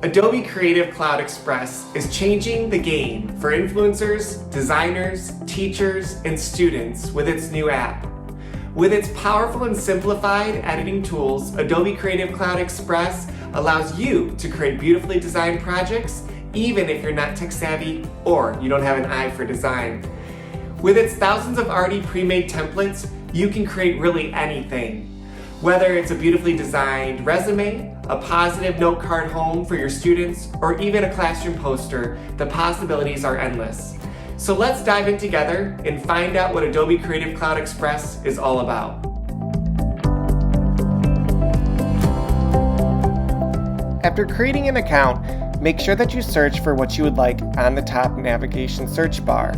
Adobe Creative Cloud Express is changing the game for influencers, designers, teachers, and students with its new app. With its powerful and simplified editing tools, Adobe Creative Cloud Express allows you to create beautifully designed projects even if you're not tech savvy or you don't have an eye for design. With its thousands of already pre-made templates, you can create really anything. Whether it's a beautifully designed resume, a positive note card home for your students, or even a classroom poster, the possibilities are endless. So let's dive in together and find out what Adobe Creative Cloud Express is all about. After creating an account, make sure that you search for what you would like on the top navigation search bar.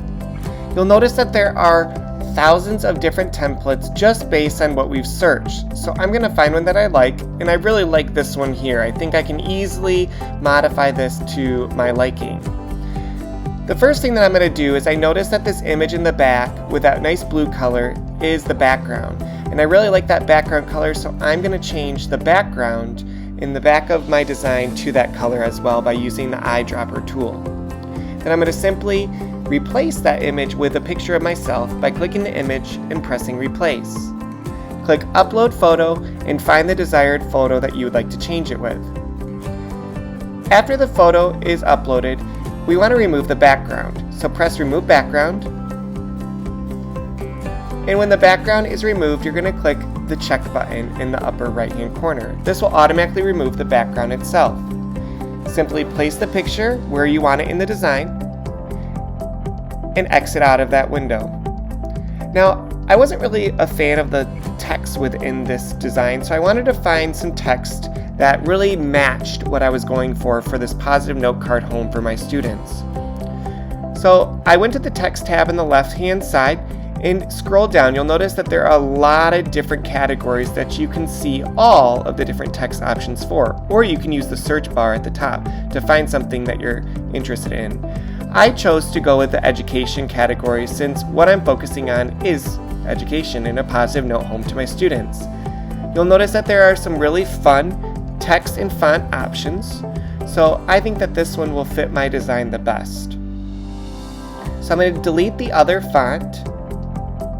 You'll notice that there are thousands of different templates just based on what we've searched. So I'm going to find one that I like, and I really like this one here. I think I can easily modify this to my liking. The first thing that I'm going to do is I notice that this image in the back with that nice blue color is the background. And I really like that background color, so I'm going to change the background in the back of my design to that color as well by using the eyedropper tool. Then I'm going to simply replace that image with a picture of myself by clicking the image and pressing replace. Click upload photo and find the desired photo that you would like to change it with. After the photo is uploaded, we want to remove the background. So press remove background. And when the background is removed, you're going to click the check button in the upper right hand corner. This will automatically remove the background itself. Simply place the picture where you want it in the design and exit out of that window. Now, I wasn't really a fan of the text within this design, so I wanted to find some text that really matched what I was going for this positive note card home for my students. So I went to the text tab in the left hand side and scroll down. You'll notice that there are a lot of different categories that you can see all of the different text options for, or you can use the search bar at the top to find something that you're interested in. I chose to go with the education category since what I'm focusing on is education and a positive note home to my students. You'll notice that there are some really fun text and font options, so I think that this one will fit my design the best. So I'm going to delete the other font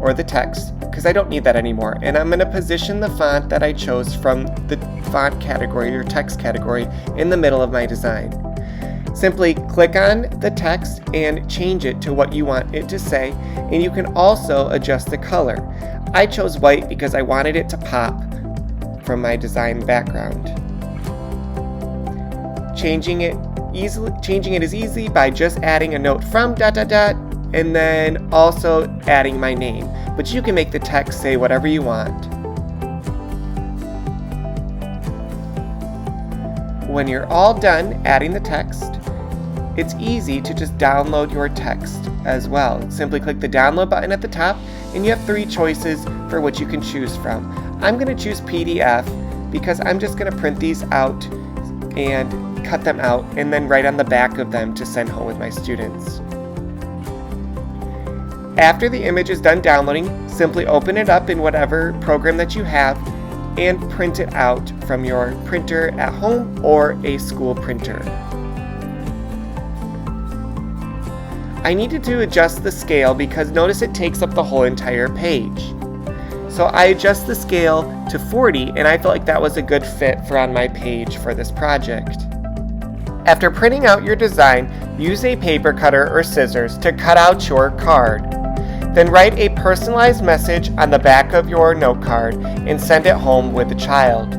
or the text because I don't need that anymore, and I'm going to position the font that I chose from the font category or text category in the middle of my design. Simply click on the text and change it to what you want it to say, and you can also adjust the color. I chose white because I wanted it to pop from my design background. Changing it is easy by just adding a note from ... and then also adding my name. But you can make the text say whatever you want. When you're all done adding the text, it's easy to just download your text as well. Simply click the download button at the top and you have 3 choices for what you can choose from. I'm going to choose PDF because I'm just going to print these out and cut them out and then write on the back of them to send home with my students. After the image is done downloading, simply open it up in whatever program that you have and print it out from your printer at home or a school printer. I needed to adjust the scale because notice it takes up the whole entire page. So I adjust the scale to 40 and I felt like that was a good fit for on my page for this project. After printing out your design, use a paper cutter or scissors to cut out your card. Then write a personalized message on the back of your note card and send it home with the child.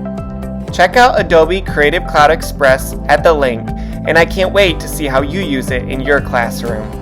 Check out Adobe Creative Cloud Express at the link, and I can't wait to see how you use it in your classroom.